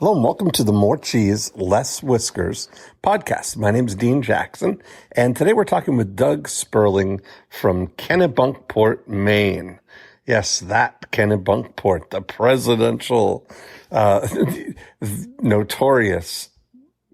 Hello and welcome to the More Cheese Less Whiskers podcast. My name is Dean Jackson, and today we're talking with Doug Spurling from Kennebunkport, Maine. Yes, that Kennebunkport, the presidential, notorious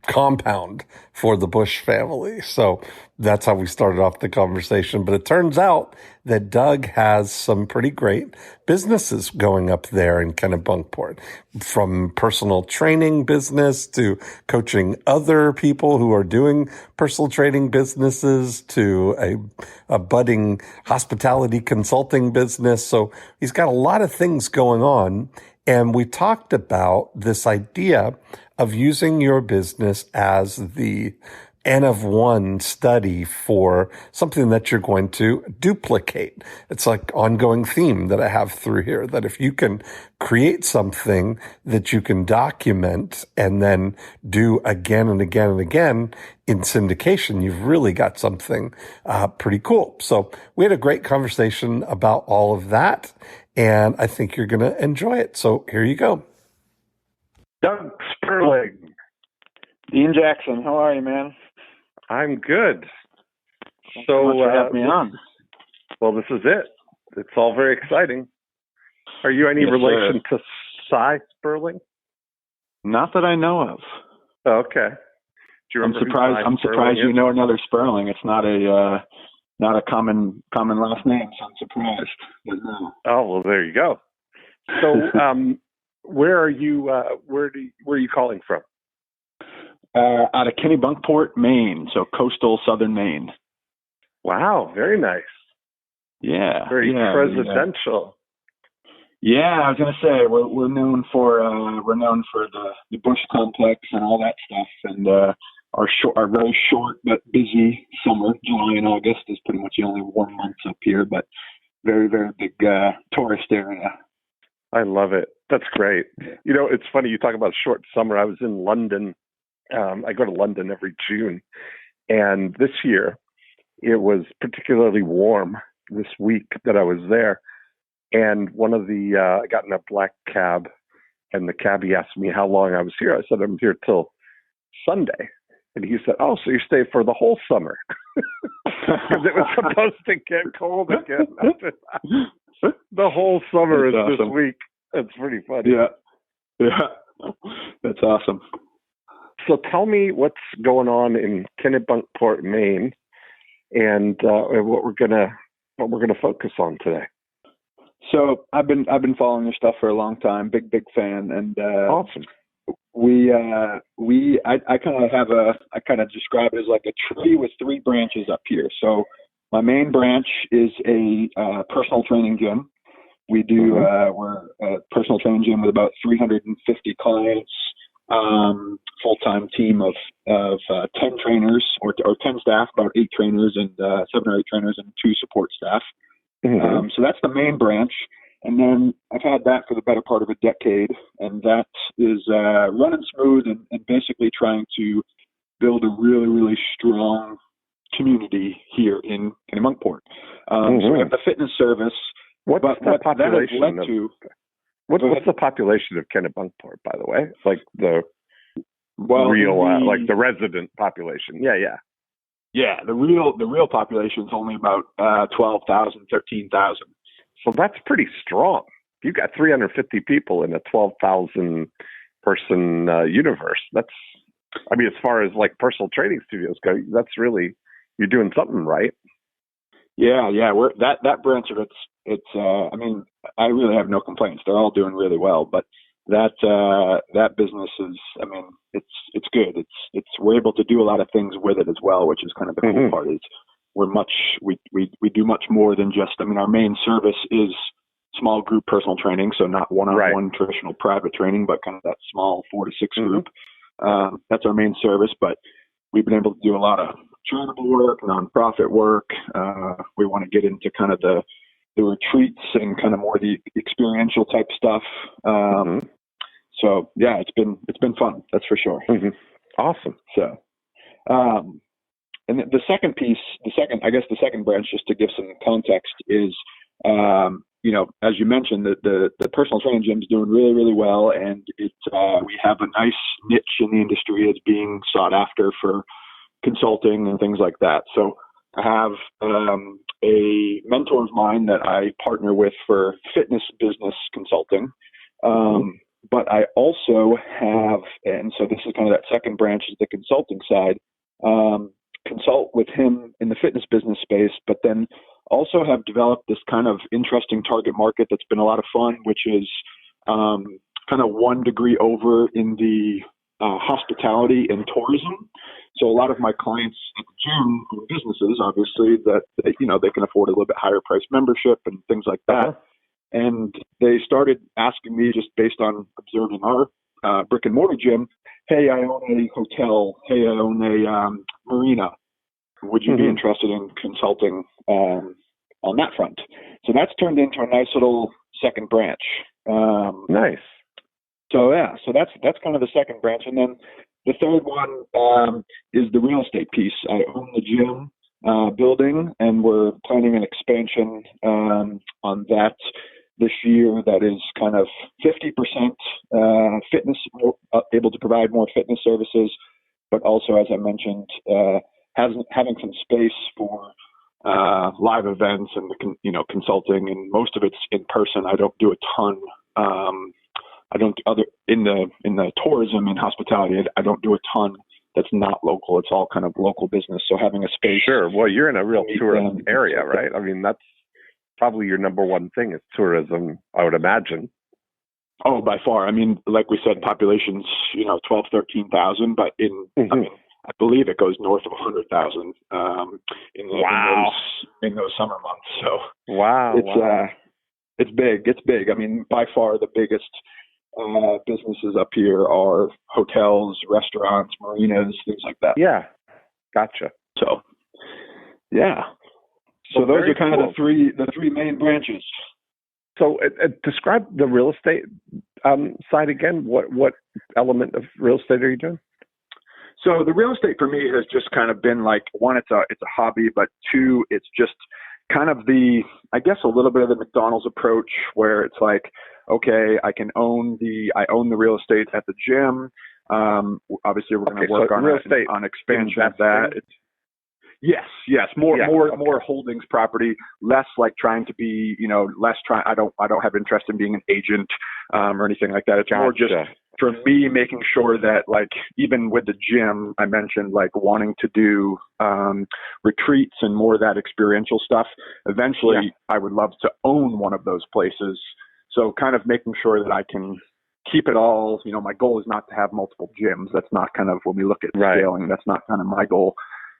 compound for the Bush family. So that's how we started off the conversation. But it turns out that Doug has some pretty great businesses going up there in Kennebunkport, from personal training business to coaching other people who are doing personal training businesses to a budding hospitality consulting business. So he's got a lot of things going on. And we talked about this idea of using your business as the N of one study for something that you're going to duplicate. It's like ongoing theme that I have through here, that if you can create something that you can document and then do again and again and again in syndication, you've really got something pretty cool. So we had a great conversation about all of that, and I think you're going to enjoy it. So here you go. Doug Spurling. Dean Jackson, how are you, man? I'm good. Thanks so much for having me on. Well, this is it. It's all very exciting. Are you any relation to Cy Spurling? Not that I know of. Oh, okay. Do you I'm surprised you know another Spurling. It's not a common last name, so I'm surprised. But no. Oh, well, there you go. So, where are you? Where are you calling from? Out of Kennebunkport, Maine, so coastal southern Maine. Wow, very nice. Yeah, very presidential. Yeah, I was gonna say we're known for the Bush complex and all that stuff, and our very short but busy summer, July and August, is pretty much the only warm months up here, but very very big tourist area. I love it. That's great. You know, it's funny you talk about short summer. I was in London. I go to London every June, and this year it was particularly warm this week that I was there. And I got in a black cab, and the cabbie asked me how long I was here. I said, I'm here till Sunday. And he said, oh, so you stay for the whole summer. Because it was supposed to get cold again after that. The whole summer is awesome. This week. It's pretty funny. Yeah. That's awesome. So tell me what's going on in Kennebunkport, Maine, and what we're gonna focus on today. So I've been following your stuff for a long time. Big fan, and awesome. I kind of describe it as like a tree with three branches up here. So my main branch is a personal training gym. We do we're a personal training gym with about 350 clients. Full-time team of 10 trainers or 10 staff, about 8 trainers and 7 or 8 trainers and 2 support staff. So that's the main branch. And then I've had that for the better part of a decade, and that is running smooth and basically trying to build a really, really strong community here in Kennebunkport. So we have the fitness service. What's the population of Kennebunkport, by the way? Like the like the resident population. Yeah. Yeah, the real population is only about 12,000, 13,000. So that's pretty strong. You got 350 people in a 12,000 person universe. That's, I mean, as far as like personal training studios go, that's really, you're doing something right. Yeah. We're that branch of it's. I mean, I really have no complaints. They're all doing really well, but that business is, I mean, it's good. We're able to do a lot of things with it as well, which is kind of the cool part. Is we do much more than just, I mean, our main service is small group personal training, so not one-on-one traditional private training, but kind of that small 4 to 6 group. That's our main service, but we've been able to do a lot of charitable work, nonprofit work. We want to get into kind of the retreats and kind of more the experiential type stuff. So yeah, it's been fun. That's for sure. Awesome. So, and the second piece, the second branch, just to give some context, is as you mentioned, the personal training gym is doing really, really well, and we have a nice niche in the industry as being sought after for consulting and things like that. So I have a mentor of mine that I partner with for fitness business consulting. But I also have, and so this is kind of that second branch is the consulting side, consult with him in the fitness business space, but then also have developed this kind of interesting target market that's been a lot of fun, which is kind of 1 degree over in the hospitality and tourism. So a lot of my clients at the gym are businesses, obviously, that they can afford a little bit higher price membership and things like that. And they started asking me, just based on observing our brick and mortar gym, hey, I own a hotel. Hey, I own a marina. Would you be interested in consulting on that front? So that's turned into a nice little second branch. Nice. So that's kind of the second branch. And then the third one is the real estate piece. I own the gym building, and we're planning an expansion on that this year that is kind of 50% fitness, able to provide more fitness services, but also, as I mentioned, having some space for live events and consulting, and most of it's in person. I don't do a ton. I don't in the tourism and hospitality. I don't do a ton that's not local. It's all kind of local business. So having a space. Sure. Well, you're in a real tourist area, right? I mean, that's probably your number one thing is tourism, I would imagine. Oh, by far. I mean, like we said, population's 12, 13,000, but I mean, I believe it goes north of 100,000 in those summer months. So it's big. It's big. I mean, by far the biggest businesses up here are hotels, restaurants, marinas, things like that. Yeah, gotcha. So, yeah. So those are kind of the three main branches. So describe the real estate side again. What element of real estate are you doing? So the real estate for me has just kind of been like, one, it's a hobby, but two, it's just kind of I guess a little bit of the McDonald's approach where it's like, okay, I own the real estate at the gym. Obviously we're going to work on real estate on expansion of that. Yes. More holdings property, less like trying to be, I don't have interest in being an agent, or anything like that. It's more just for me making sure that, like, even with the gym, I mentioned like wanting to do, retreats and more of that experiential stuff. Eventually I would love to own one of those places. So kind of making sure that I can keep it all, my goal is not to have multiple gyms. That's not kind of, when we look at scaling, that's not kind of my goal.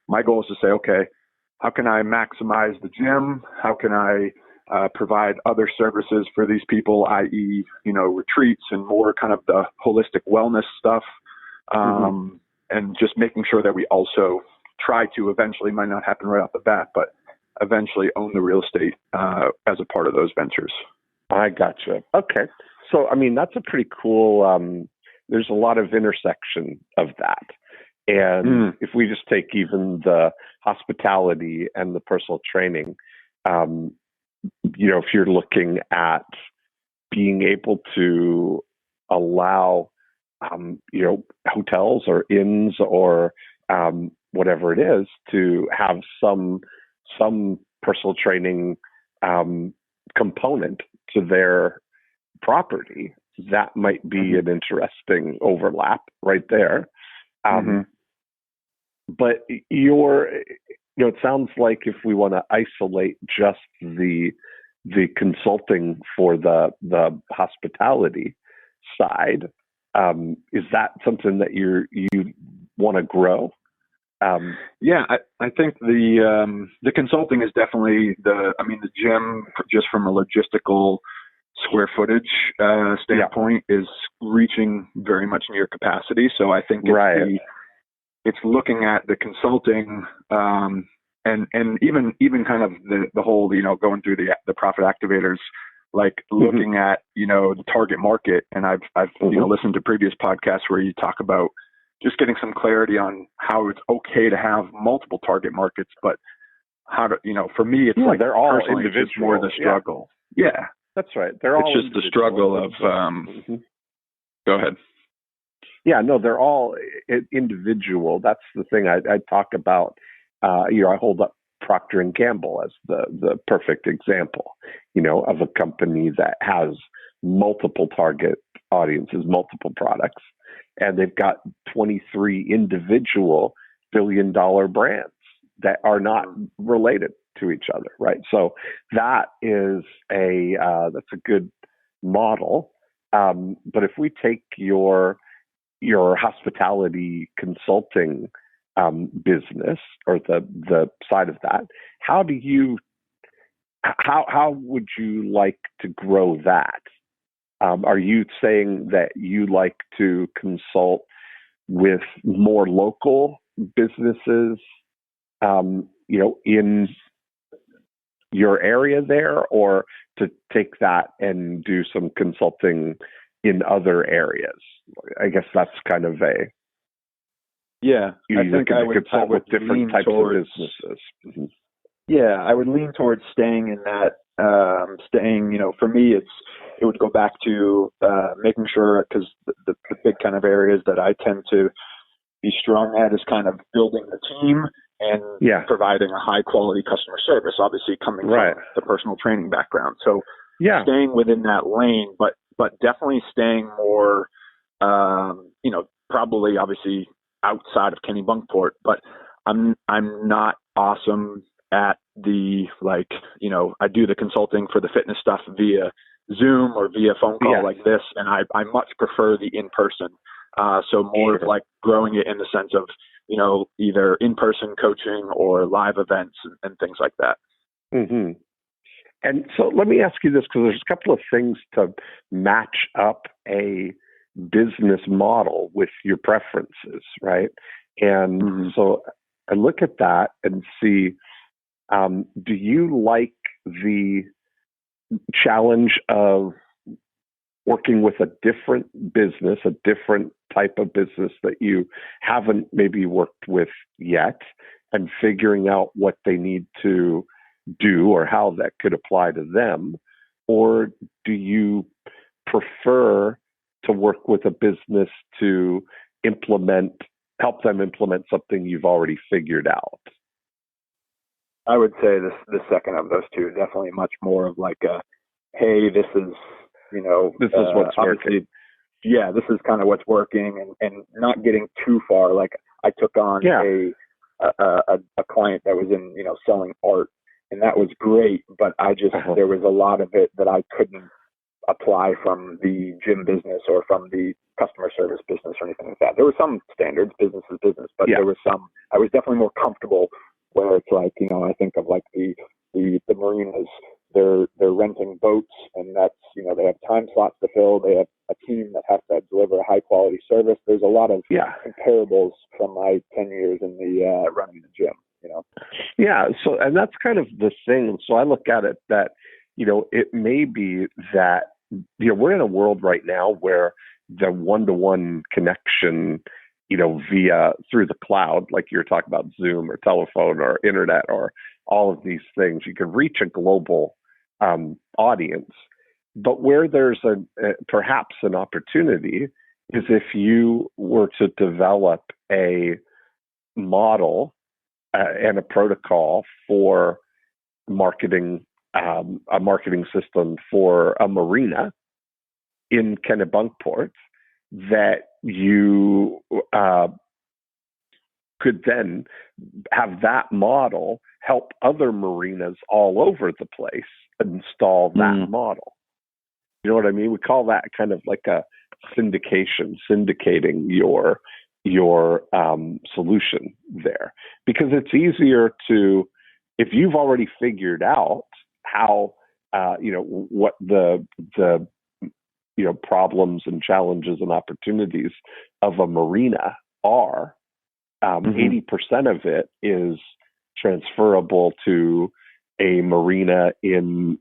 My goal is to say, okay, how can I maximize the gym? How can I provide other services for these people, i.e., retreats and more kind of the holistic wellness stuff, and just making sure that we also try to eventually, might not happen right off the bat, but eventually own the real estate as a part of those ventures. I gotcha. Okay. So, I mean, that's a pretty cool, there's a lot of intersection of that. And if we just take even the hospitality and the personal training, if you're looking at being able to allow, hotels or inns or whatever it is to have some personal training component to their property, that might be an interesting overlap right there. But it sounds like if we want to isolate just the consulting for the hospitality side, is that something that you want to grow? I think the consulting is definitely the gym, just from a logistical square footage standpoint, is reaching very much near capacity. So I think it's looking at the consulting, and even kind of the whole, going through the profit activators, like looking at, the target market. And I've listened to previous podcasts where you talk about just getting some clarity on how it's okay to have multiple target markets, but how to, for me, it's like they're all individual. It's more the struggle. Yeah, That's right. They're all just the struggle of. Go ahead. Yeah, no, they're all individual. That's the thing I talk about. I hold up Procter and Gamble as the perfect example, of a company that has multiple target audiences, multiple products, and they've got 23 individual billion-dollar brands that are not related to each other, right? So that is that's a good model. But if we take your hospitality consulting business, or the side of that, how would you like to grow that? Are you saying that you like to consult with more local businesses, in your area there, or to take that and do some consulting in other areas? I guess that's kind of I think I would consult with different types of businesses. Mm-hmm. Yeah, I would lean towards staying in that. For me, it would go back to making sure, because the big kind of areas that I tend to be strong at is kind of building the team and providing a high quality customer service, obviously coming from the personal training background. So staying within that lane, but definitely staying more, probably obviously outside of Kennebunkport, but I'm not awesome at the, I do the consulting for the fitness stuff via Zoom or via phone call like this. And I much prefer the in-person. So more of like growing it in the sense of, either in-person coaching or live events and things like that. Mm-hmm. And so let me ask you this, because there's a couple of things to match up a business model with your preferences, right? And so I look at that and see, do you like the challenge of working with a different business, a different type of business that you haven't maybe worked with yet, and figuring out what they need to do or how that could apply to them? Or do you prefer to work with a business to help them implement something you've already figured out? I would say the second of those two, definitely much more of like hey, this is, this is what's working. Yeah, this is kind of what's working, and not getting too far. Like I took on a client that was in, selling art, and that was great, but I just, there was a lot of it that I couldn't apply from the gym business or from the customer service business or anything like that. There were some standards, business is business, but there was some, I was definitely more comfortable where it's like, I think of like the marinas, they're renting boats, and that's, they have time slots to fill. They have a team that has to deliver a high quality service. There's a lot of comparables from my 10 years in the running the gym, Yeah. So, and that's kind of the thing. So I look at it that, it may be that, we're in a world right now where the one-to-one connection, through the cloud, like you're talking about Zoom or telephone or internet or all of these things, you can reach a global audience. But where there's perhaps an opportunity is if you were to develop a model and a protocol for marketing, a marketing system for a marina in Kennebunkport, that you could then have that model help other marinas all over the place install that model. You know what I mean? We call that kind of like a syndicating your solution there, because it's easier to, if you've already figured out how, what the problems and challenges and opportunities of a marina are, 80% of it is transferable to a marina in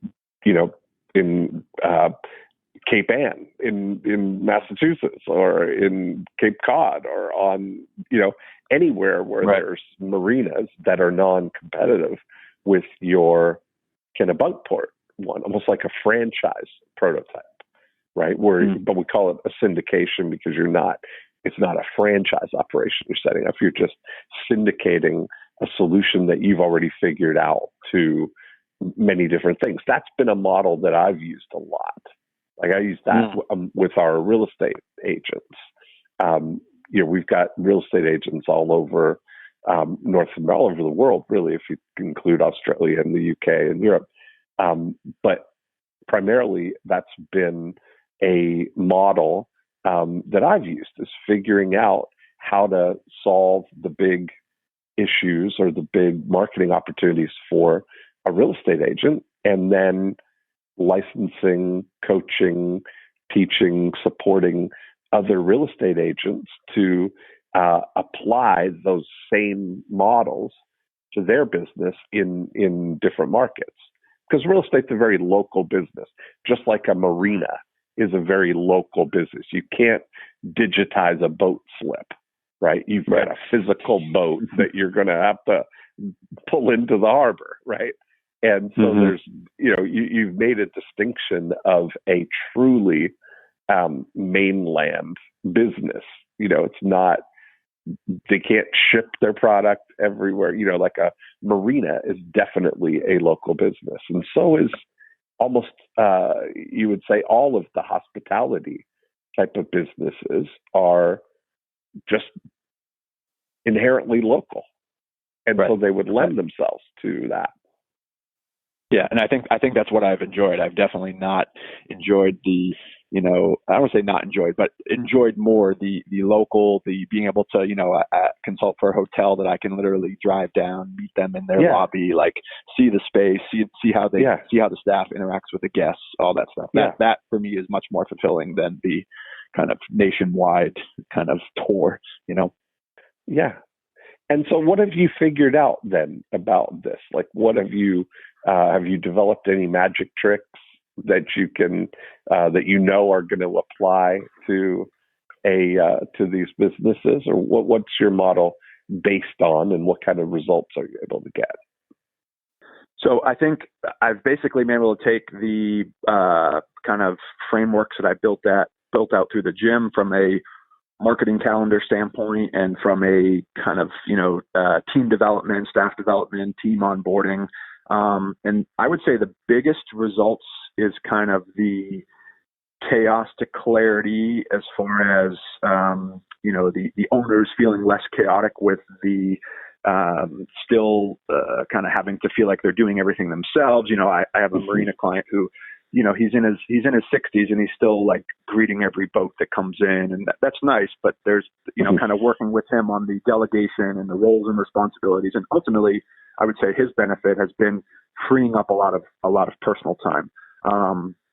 Cape Ann, in Massachusetts, or in Cape Cod, or on, anywhere where there's marinas that are non-competitive with your Kennebunkport one, almost like a franchise prototype, right? But we call it a syndication because it's not a franchise operation you're setting up. You're just syndicating a solution that you've already figured out to many different things. That's been a model that I've used a lot. Like I use that with our real estate agents. We've got real estate agents all over all over the world, really, if you include Australia and the UK and Europe. But primarily, that's been a model that I've used, is figuring out how to solve the big issues or the big marketing opportunities for a real estate agent, and then licensing, coaching, teaching, supporting other real estate agents to apply those same models to their business in different markets. Because real estate's a very local business, just like a marina is a very local business. You can't digitize a boat slip, right? You've got a physical boat that you're going to have to pull into the harbor, right? And so there's, you've made a distinction of a truly mainland business. It's not, they can't ship their product everywhere. Like a marina is definitely a local business. And so is almost, you would say, all of the hospitality type of businesses are just inherently local. And so they would lend themselves to that. Yeah, and I think that's what I've enjoyed. I've definitely not enjoyed the, I don't want to say not enjoyed, but enjoyed more the local, the being able to, consult for a hotel that I can literally drive down, meet them in their lobby, like see the space, see how they see how the staff interacts with the guests, all that stuff. That for me is much more fulfilling than the kind of nationwide kind of tour, Yeah. And so what have you figured out then about this? Like, what have you developed any magic tricks that you can, that are going to apply to to these businesses, or what's your model based on, and what kind of results are you able to get? So I think I've basically been able to take the kind of frameworks that I built out through the gym from a marketing calendar standpoint, and from a kind of, team development, staff development, team onboarding. And I would say the biggest results is kind of the chaos to clarity, as far as, the owners feeling less chaotic with the still kind of having to feel like they're doing everything themselves. I have a marina client who, he's in his 60s and he's still like greeting every boat that comes in, and that's nice. But there's, kind of working with him on the delegation and the roles and responsibilities, and ultimately, I would say his benefit has been freeing up a lot of personal time,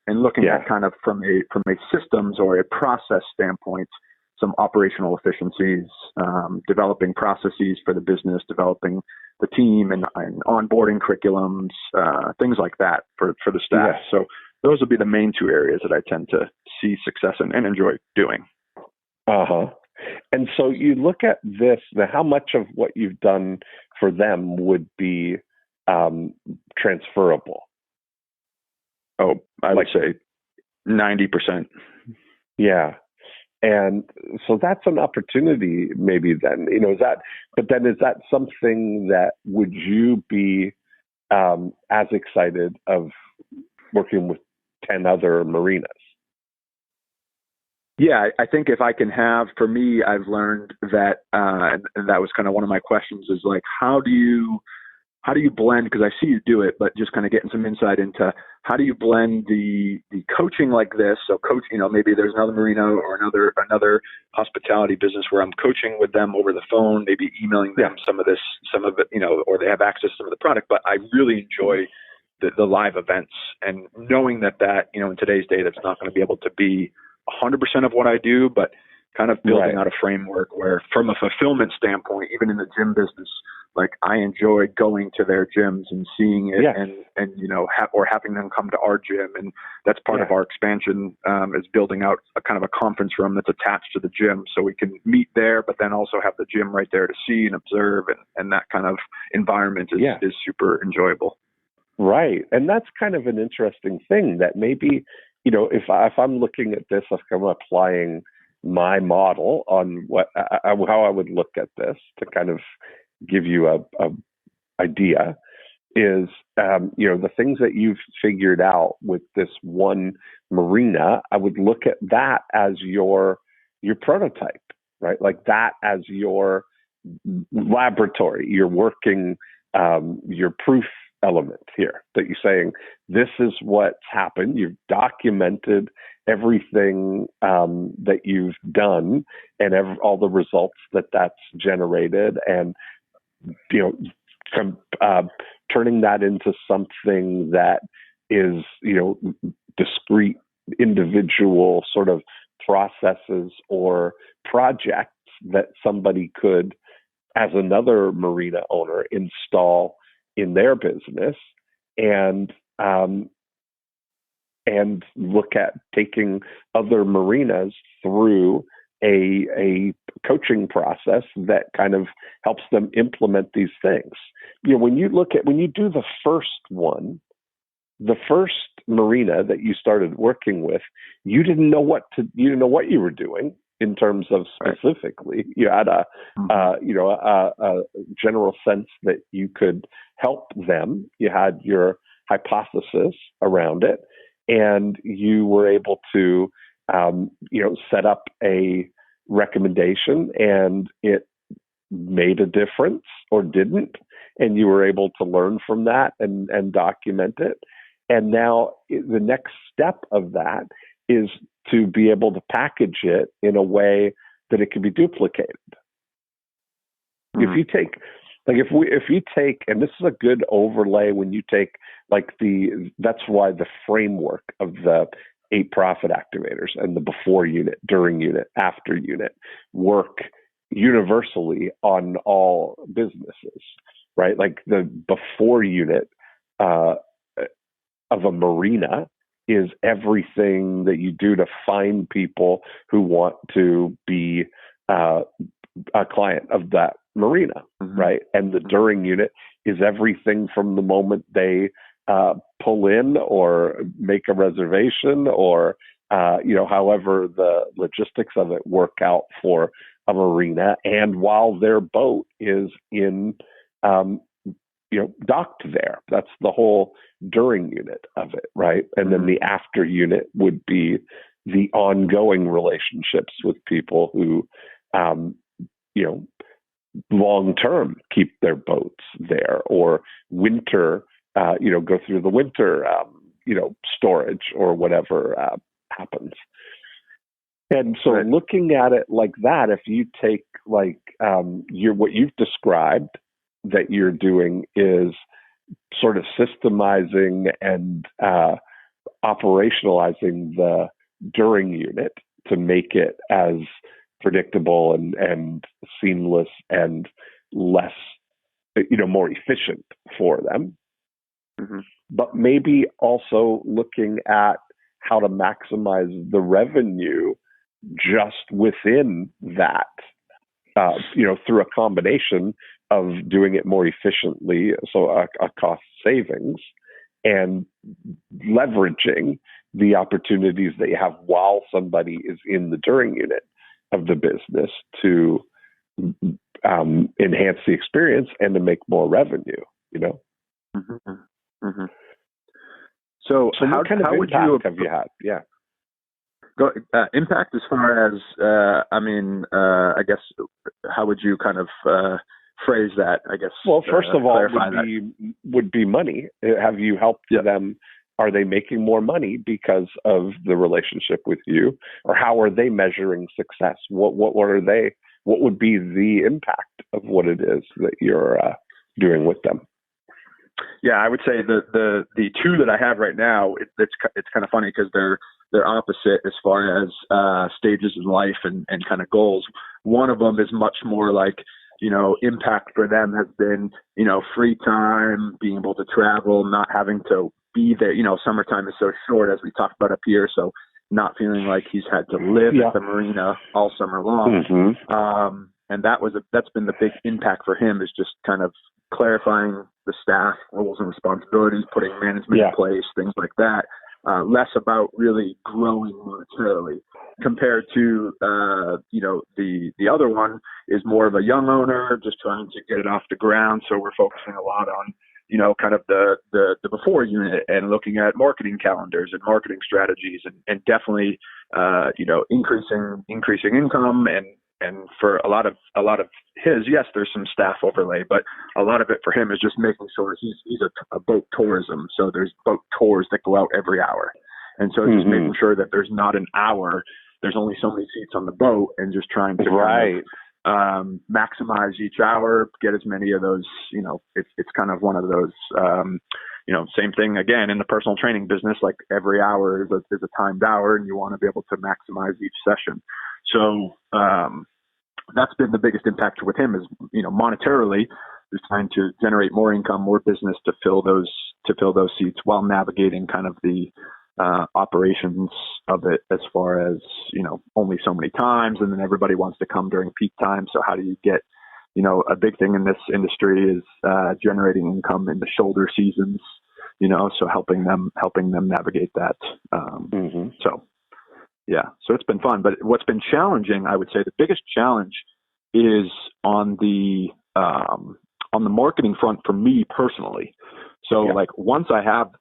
and looking at kind of from a systems or a process standpoint, some operational efficiencies, developing processes for the business, developing the team, and onboarding curriculums, things like that for the staff. Yeah. So those would be the main two areas that I tend to see success in and enjoy doing. And so you look at this, now how much of what you've done for them would be transferable? Oh, I would say 90%. Yeah. And so that's an opportunity maybe then, is that something that would you be as excited of working with 10 other marinas? Yeah, I think if I can have, for me, I've learned that, and that was kind of one of my questions, is like, how do you blend, because I see you do it, but just kind of getting some insight into how do you blend the coaching like this? So coach, maybe there's another marina or another hospitality business where I'm coaching with them over the phone, maybe emailing them some of it, or they have access to some of the product, but I really enjoy the live events, and knowing that, in today's day, that's not going to be able to be 100% of what I do, but kind of building out a framework where, from a fulfillment standpoint, even in the gym business, like I enjoy going to their gyms and seeing it, and or having them come to our gym, and that's part of our expansion, is building out a kind of a conference room that's attached to the gym, so we can meet there, but then also have the gym right there to see and observe, and that kind of environment is super enjoyable. Right. And that's kind of an interesting thing that maybe, if I'm looking at this, if I'm applying my model on how I would look at this to kind of give you a idea is, the things that you've figured out with this one marina, I would look at that as your prototype, right? Like that as your laboratory, your working, your proof element here, that you're saying, this is what's happened. You've documented everything that you've done and all the results that's generated, and turning that into something that is, discrete, individual sort of processes or projects that somebody could, as another marina owner, install in their business, and look at taking other marinas through a coaching process that kind of helps them implement these things. When you do the first one, the first marina that you started working with, you didn't know what you were doing in terms of specifically. You had a general sense that you could help them. You had your hypothesis around it, and you were able to set up a recommendation, and it made a difference or didn't, and you were able to learn from that and document it. And now the next step of that is to be able to package it in a way that it can be duplicated. Mm-hmm. If you take, and this is a good overlay when you take that's why the framework of the 8 profit activators and the before unit, during unit, after unit work universally on all businesses, right? Like the before unit of a marina is everything that you do to find people who want to be a client of that marina, mm-hmm. right? And the during unit is everything from the moment they pull in or make a reservation, or however the logistics of it work out for a marina, and while their boat is in docked there. That's the whole during unit of it, right? And then the after unit would be the ongoing relationships with people who long term keep their boats there, or winter go through the winter storage or whatever happens. And so looking at it like that, if you take what you've described that you're doing is sort of systemizing and operationalizing the during unit to make it as predictable and seamless and less, more efficient for them. Mm-hmm. But maybe also looking at how to maximize the revenue just within that, through a combination of doing it more efficiently, so a cost savings, and leveraging the opportunities that you have while somebody is in the during unit of the business to enhance the experience and to make more revenue, Mm-hmm. Mm-hmm. So what kind of impact have you had? Yeah. Impact as far as, I guess, how would you kind of phrase that, I guess? Well, first of all, would be money. Have you helped them? Are they making more money because of the relationship with you, or how are they measuring success? What would be the impact of what it is that you're doing with them? Yeah, I would say the two that I have right now, it's kind of funny because they're opposite as far as stages in life and kind of goals. One of them is much more like, impact for them has been, free time, being able to travel, not having to be there. Summertime is so short, as we talked about up here, so not feeling like he's had to live at the marina all summer long. Mm-hmm. that's been the big impact for him, is just kind of clarifying the staff roles and responsibilities, putting management in place, things like that. Less about really growing monetarily compared to, the other one is more of a young owner just trying to get it off the ground. So we're focusing a lot on, kind of the before unit and looking at marketing calendars and marketing strategies and definitely, increasing income and for a lot of his, yes, there's some staff overlay, but a lot of it for him is just making sure he's a boat tourism. So there's boat tours that go out every hour. And so just making sure that there's not an hour, there's only so many seats on the boat, and just trying to maximize each hour, get as many of those, it's kind of one of those, same thing again in the personal training business, like every hour is a timed hour and you want to be able to maximize each session. So, that's been the biggest impact with him is, monetarily, just trying to generate more income, more business to fill those seats while navigating kind of the operations of it as far as, only so many times. And then everybody wants to come during peak time. So how do you get, a big thing in this industry is generating income in the shoulder seasons, so helping them navigate that. So. Yeah, so it's been fun, but what's been challenging, I would say the biggest challenge is on the marketing front for me personally. So like once I have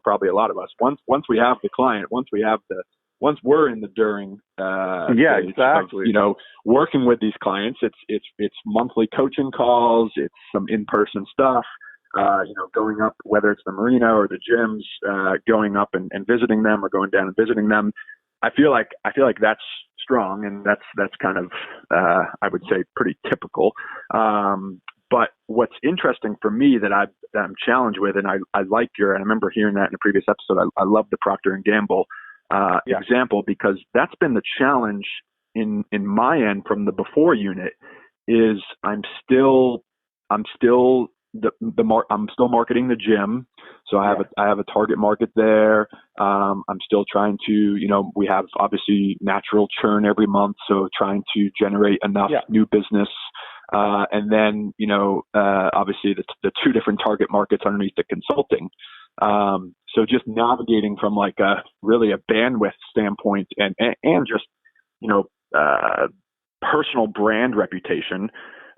probably a lot of us, once we have the client, once we're in the during exactly. Of, working with these clients, it's monthly coaching calls, it's some in-person stuff. Going up, whether it's the marina or the gyms, going up and visiting them or going down and visiting them. I feel like that's strong, and that's kind of, I would say, pretty typical. But what's interesting for me that I'm challenged with, and I like and I remember hearing that in a previous episode. I love the Procter and Gamble example, because that's been the challenge in my end from the before unit. Is I'm still marketing the gym. So I have a target market there. I'm still trying to, we have obviously natural churn every month. So trying to generate enough new business. And then, obviously the two different target markets underneath the consulting. So just navigating from like really a bandwidth standpoint and just, personal brand reputation.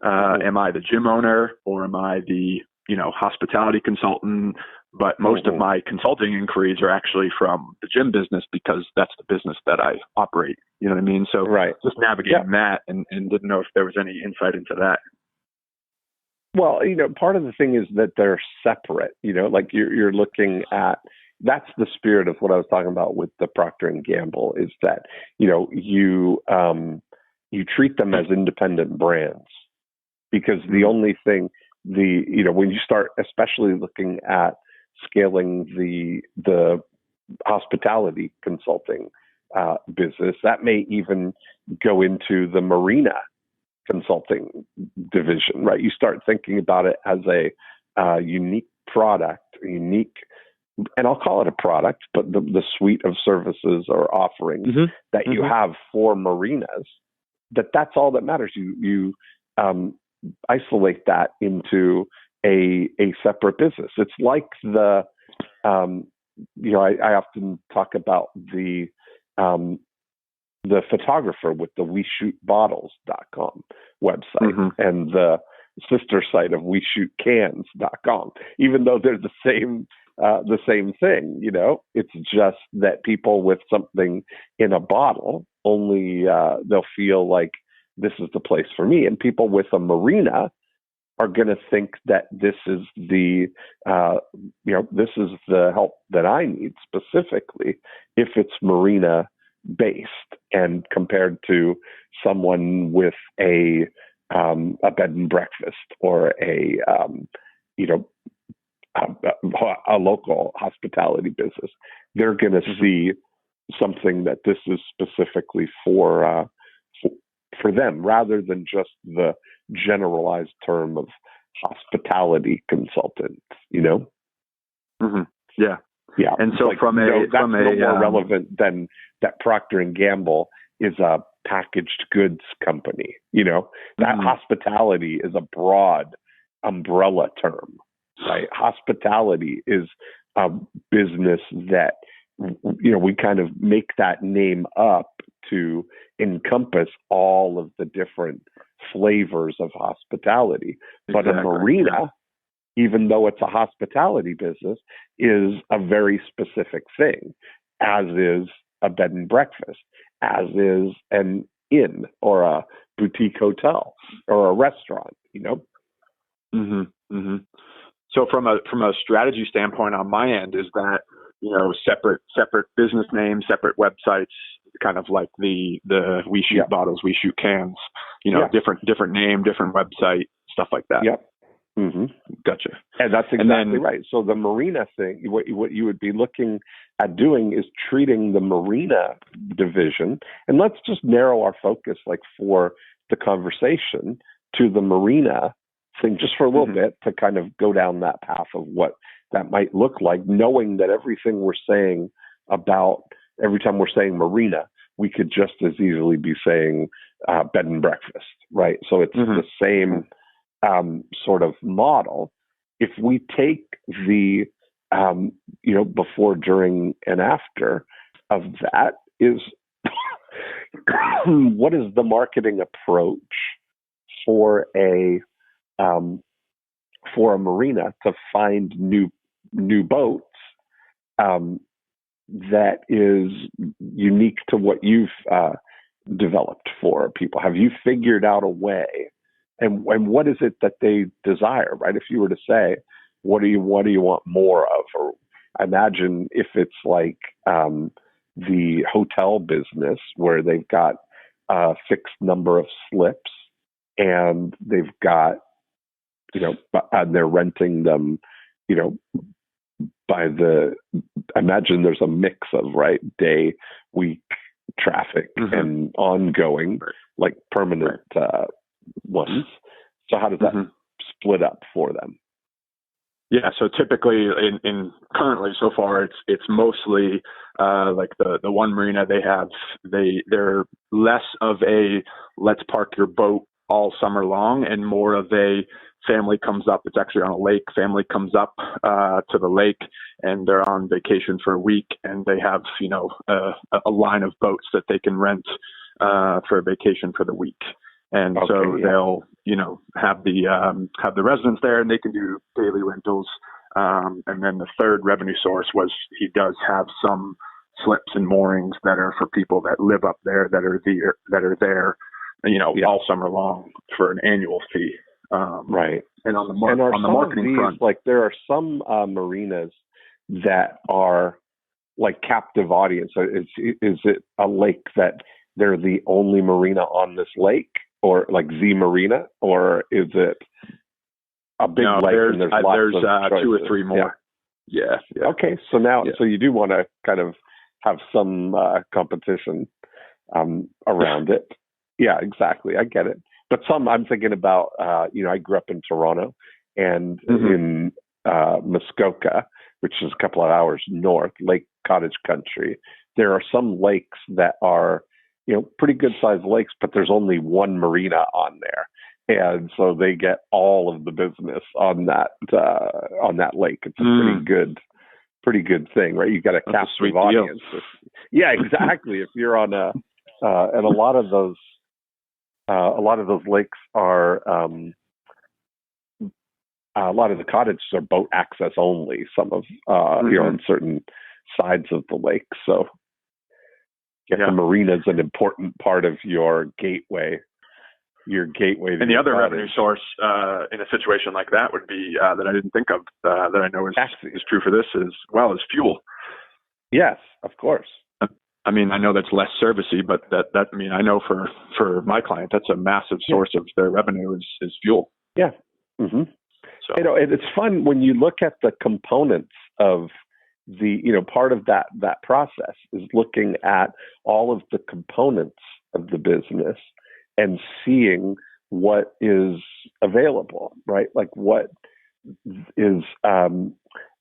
Am I the gym owner or am I the, hospitality consultant? But most of my consulting inquiries are actually from the gym business because that's the business that I operate. You know what I mean? So just navigating that and didn't know if there was any insight into that. Well, part of the thing is that they're separate, like you're looking at, that's the spirit of what I was talking about with the Procter and Gamble is that, you treat them as independent brands. Because the only thing, when you start, especially looking at scaling the hospitality consulting business, that may even go into the marina consulting division, right? You start thinking about it as a unique product, and I'll call it a product, but the suite of services or offerings that you have for marinas, that's all that matters. You isolate that into a separate business. It's like I often talk about the photographer with the WeShootBottles.com website and the sister site of WeShootCans.com. Even though they're the same thing, it's just that people with something in a bottle only they'll feel like this is the place for me. And people with a marina are going to think that this is the help that I need specifically if it's marina based and compared to someone with a bed and breakfast or a local hospitality business. They're going to see something that this is specifically for them rather than just the generalized term of hospitality consultant, Yeah. And so that's more relevant than that Procter and Gamble is a packaged goods company. That hospitality is a broad umbrella term, right? Hospitality is a business that, we kind of make that name up to encompass all of the different flavors of hospitality. But a marina, even though it's a hospitality business, is a very specific thing, as is a bed and breakfast, as is an inn or a boutique hotel or a restaurant, So from a strategy standpoint on my end is that, separate business names, separate websites, kind of like the we shoot bottles, we shoot cans, different name, different website, stuff like that. Yep. Gotcha. And that's exactly right. So the marina thing, what you would be looking at doing is treating the marina division, and let's just narrow our focus, like for the conversation, to the marina thing just for a little bit, to kind of go down that path of what that might look like, knowing that everything we're saying about every time we're saying marina, we could just as easily be saying bed and breakfast, right? So it's the same sort of model. If we take the before, during, and after of that is what is the marketing approach for a marina to find new boats that is unique to what you've developed for people? Have you figured out a way? And what is it that they desire, right? If you were to say, what do you want more of? Or imagine if it's like the hotel business where they've got a fixed number of slips and they've got, and they're renting them, imagine there's a mix of, right, day, week traffic and ongoing, like permanent ones. So how does that split up for them? Yeah, so typically in currently so far it's mostly like the one marina they're less of a let's park your boat all summer long and more of a family comes up. It's actually on a lake. Family comes up to the lake and they're on vacation for a week and they have a line of boats that they can rent for a vacation for the week. And so they'll, have the residents there and they can do daily rentals. And then the third revenue source was he does have some slips and moorings that are for people that live up there that are there, all summer long for an annual fee. Right. And on the marketing front, like there are some marinas that are like captive audience. So is it a lake that they're the only marina on this lake? Or like Z Marina, or is it a big lake? And there's two or three more. Yeah. Okay, so now, so you do want to kind of have some competition around it. Yeah, exactly. I get it. But I'm thinking about, I grew up in Toronto and in Muskoka, which is a couple of hours north, Lake Cottage Country. There are some lakes that are pretty good sized lakes, but there's only one marina on there. And so they get all of the business on that lake. It's a pretty good thing, right? You got a captive audience. Yeah, exactly. If you're on and a lot of those lakes are, a lot of the cottages are boat access only. Some of, on certain sides of the lake. So, the marina is an important part of your gateway. And the other revenue source in a situation like that would be that I didn't think of that I know is true for this as well as fuel. Yes, of course. I mean, I know that's less servicey, but I know for my client, that's a massive source of their revenue is fuel. Yeah. Mm-hmm. So it's fun when you look at the components of the, part of that process is looking at all of the components of the business and seeing what is available, right? Like what is, I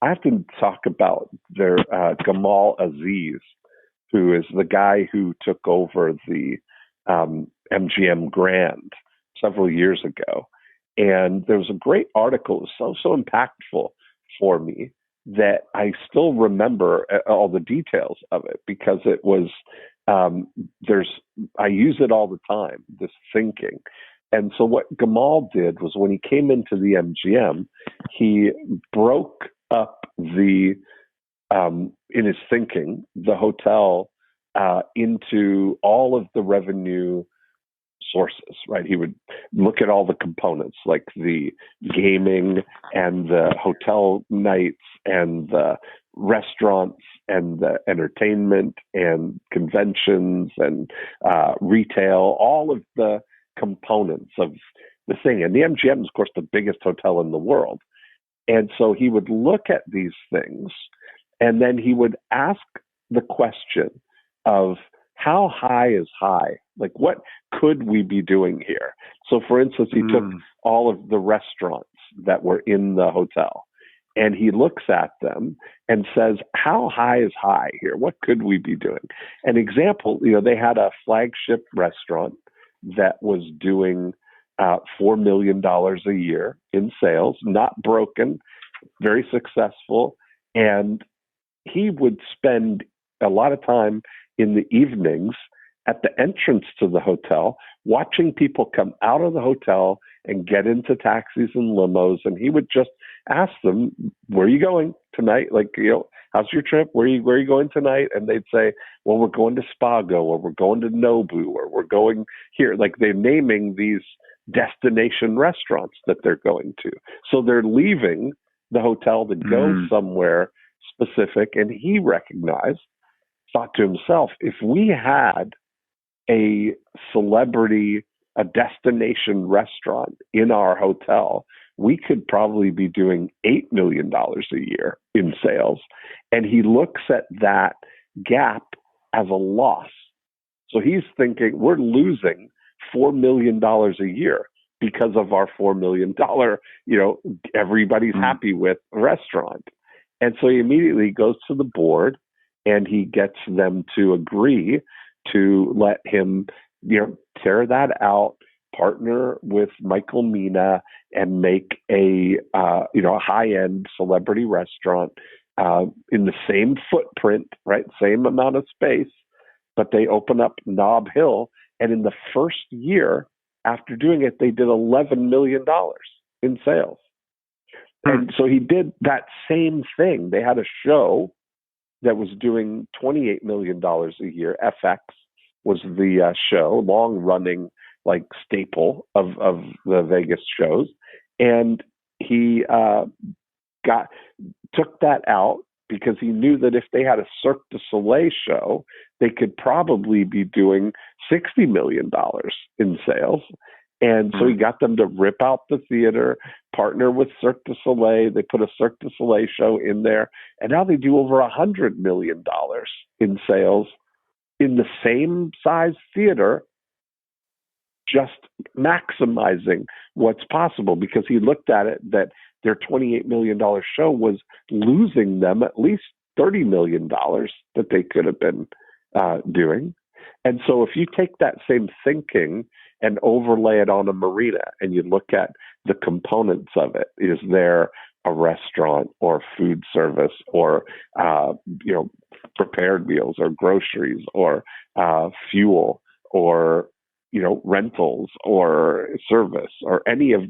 have to talk about their Gamal Aziz, who is the guy who took over the MGM Grand several years ago. And there was a great article. It was so impactful for me that I still remember all the details of it, because it was, I use it all the time, this thinking. And so what Gamal did was, when he came into the MGM, he broke up in his thinking, the hotel, into all of the revenue sources, right? He would look at all the components, like the gaming and the hotel nights and the restaurants and the entertainment and conventions and retail, all of the components of the thing. And the MGM is, of course, the biggest hotel in the world. And so he would look at these things, and then he would ask the question of, how high is high? Like, what could we be doing here? So, for instance, he took all of the restaurants that were in the hotel, and he looks at them and says, how high is high here? What could we be doing? An example, they had a flagship restaurant that was doing $4 million a year in sales, not broken, very successful. And he would spend a lot of time in the evenings at the entrance to the hotel, watching people come out of the hotel and get into taxis and limos. And he would just ask them, where are you going tonight? Like, how's your trip? Where are you going tonight? And they'd say, well, we're going to Spago, or we're going to Nobu, or we're going here. Like, they're naming these destination restaurants that they're going to. So they're leaving the hotel to go somewhere specific. And he thought to himself, if we had a destination restaurant in our hotel, we could probably be doing $8 million a year in sales. And he looks at that gap as a loss. So he's thinking, we're losing $4 million a year because of our $4 million, everybody's happy with restaurant. And so he immediately goes to the board, and he gets them to agree to let him, tear that out, partner with Michael Mina, and make a high-end celebrity restaurant in the same footprint, right? Same amount of space, but they open up Nob Hill, and in the first year after doing it, they did $11 million in sales. And so he did that same thing. They had a show that was doing $28 million a year. FX was the show, long-running staple of the Vegas shows. And he took that out because he knew that if they had a Cirque du Soleil show, they could probably be doing $60 million in sales. And so he got them to rip out the theater, partner with Cirque du Soleil. They put a Cirque du Soleil show in there, and now they do over $100 million in sales in the same size theater, just maximizing what's possible, because he looked at it that their $28 million show was losing them at least $30 million that they could have been doing. And so if you take that same thinking and overlay it on a marina, and you look at the components of it, is there a restaurant or food service or, prepared meals or groceries or fuel or, rentals or service or any of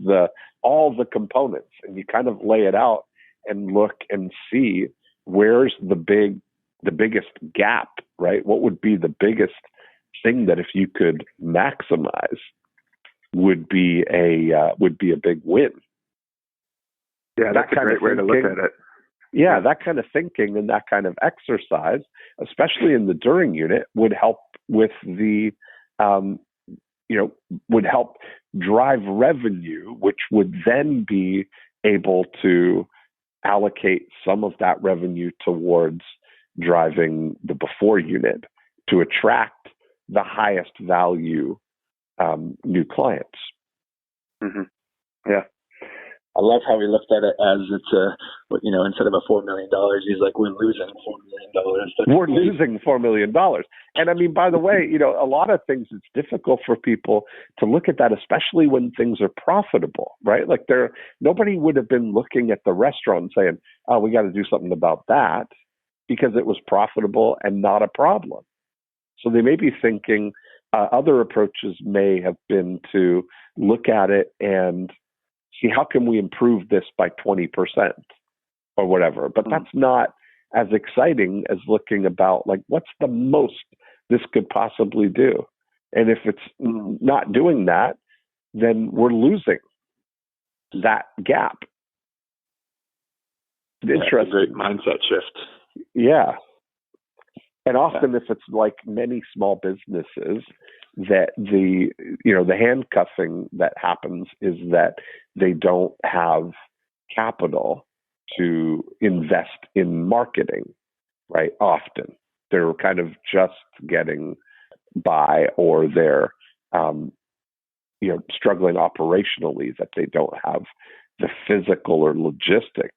all the components, and you kind of lay it out and look and see where's the biggest gap, right? What would be the biggest thing that if you could maximize would be a big win. Yeah, that's a great way to look at it. Yeah, that kind of thinking and that kind of exercise, especially in the during unit, would help with the, would help drive revenue, which would then be able to allocate some of that revenue towards driving the before unit to attract the highest value new clients. Mm-hmm. Yeah. I love how he looked at it as it's instead of a $4 million, he's like, we're losing $4 million. We're losing $4 million. And I mean, by the way, a lot of things, it's difficult for people to look at that, especially when things are profitable, right? Like nobody would have been looking at the restaurant and saying, oh, we got to do something about that, because it was profitable and not a problem. So they may be thinking other approaches may have been to look at it and see, how can we improve this by 20% or whatever? But that's not as exciting as looking about, like, what's the most this could possibly do? And if it's not doing that, then we're losing that gap. Interesting. Great mindset shift. Yeah. And often if it's like many small businesses, that the handcuffing that happens is that they don't have capital to invest in marketing, right? Often they're kind of just getting by, or they're struggling operationally, that they don't have the physical or logistic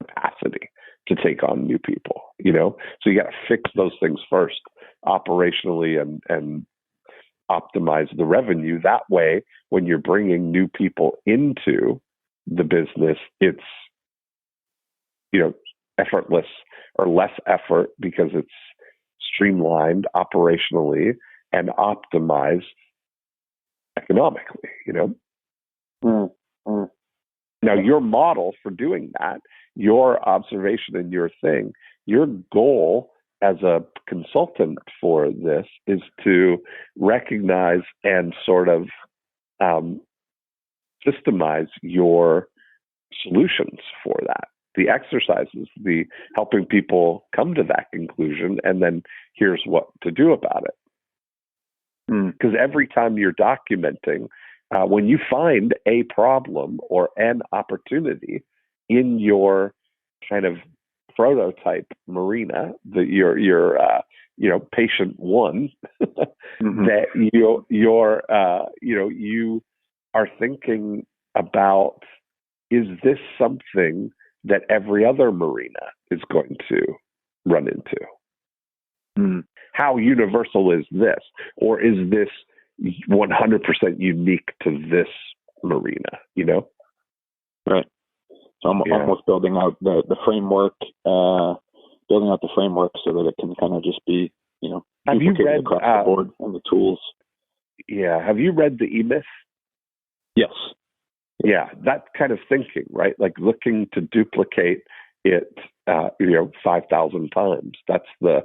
capacity to take on new people, So you got to fix those things first operationally and optimize the revenue. That way, when you're bringing new people into the business, it's, effortless or less effort, because it's streamlined operationally and optimized economically, Now, your model for doing that, your observation and your thing, your goal as a consultant for this is to recognize and sort of systemize your solutions for that. The exercises, the helping people come to that conclusion, and then here's what to do about it. Because every time you're documenting, when you find a problem or an opportunity in your kind of prototype marina, your patient one, that you are thinking about, is this something that every other marina is going to run into? How universal is this? Or is this 100% unique to this marina, Right. So I'm almost building out the framework, so that it can kind of just be, have you read across the board and the tools. Yeah. Have you read the E-Myth? Yes. Yeah. That kind of thinking, right? Like looking to duplicate it, 5,000 times. That's the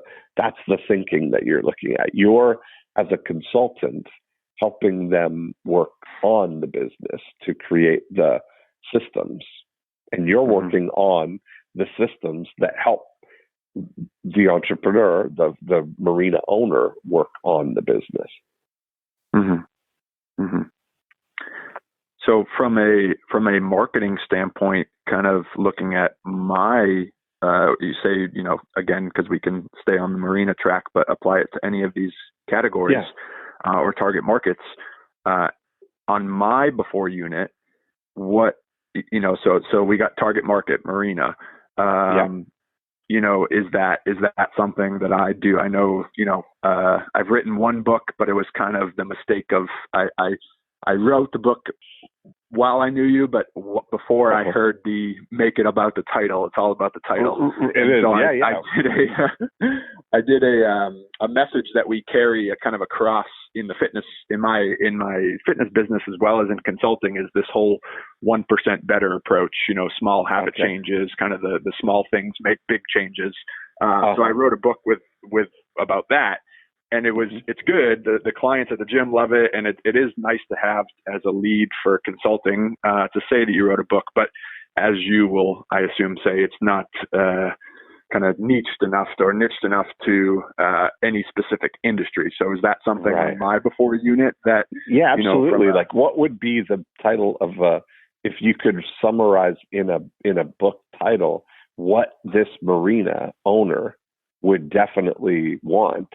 thinking that you're looking at. You're, as a consultant, helping them work on the business to create the systems. And you're working on the systems that help the entrepreneur, the marina owner, work on the business. So from a marketing standpoint, kind of looking at my, you say, again, because we can stay on the marina track, but apply it to any of these categories or target markets. On my before unit, what, so we got target market marina. Is that something that I do? I know, I've written one book, but it was kind of the mistake of I wrote the book while I knew you, but before I heard the make it about the title. It's all about the title. It is. So I did a message that we carry a kind of across in the fitness, in my fitness business as well as in consulting, is this whole 1% better approach. Small habit changes, kind of the small things make big changes. So I wrote a book with about that. And it's good. The clients at the gym love it. And it is nice to have as a lead for consulting, to say that you wrote a book, but as you will, I assume, say, it's not, kind of niched enough to, any specific industry. So is that something on my before unit that? Yeah, absolutely. Like, what would be the title of, if you could summarize in a book title, what this marina owner would definitely want?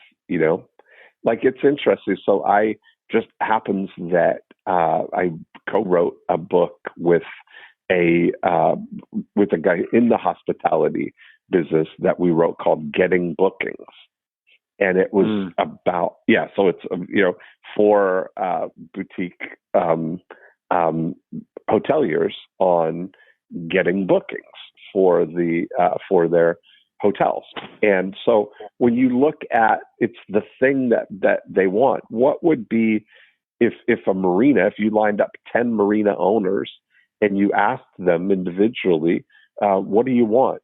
Like, it's interesting. So I just happens that I co-wrote a book with a guy in the hospitality business that we wrote called Getting Bookings. And it was about, so it's, for boutique hoteliers on getting bookings for their hotels. And so when you look at, it's the thing that they want. What would be if a marina, if you lined up 10 marina owners and you asked them individually, what do you want?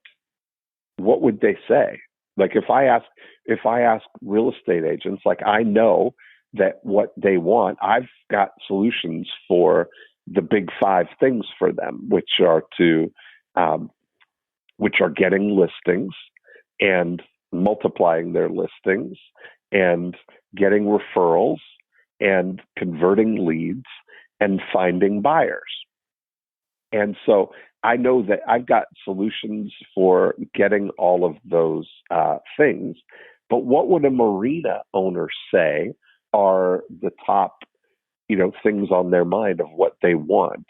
What would they say? Like if I ask real estate agents, like I know that what they want, I've got solutions for the big 5 things for them, which are getting listings and multiplying their listings and getting referrals and converting leads and finding buyers. And so I know that I've got solutions for getting all of those things, but what would a marina owner say are the top, things on their mind of what they want?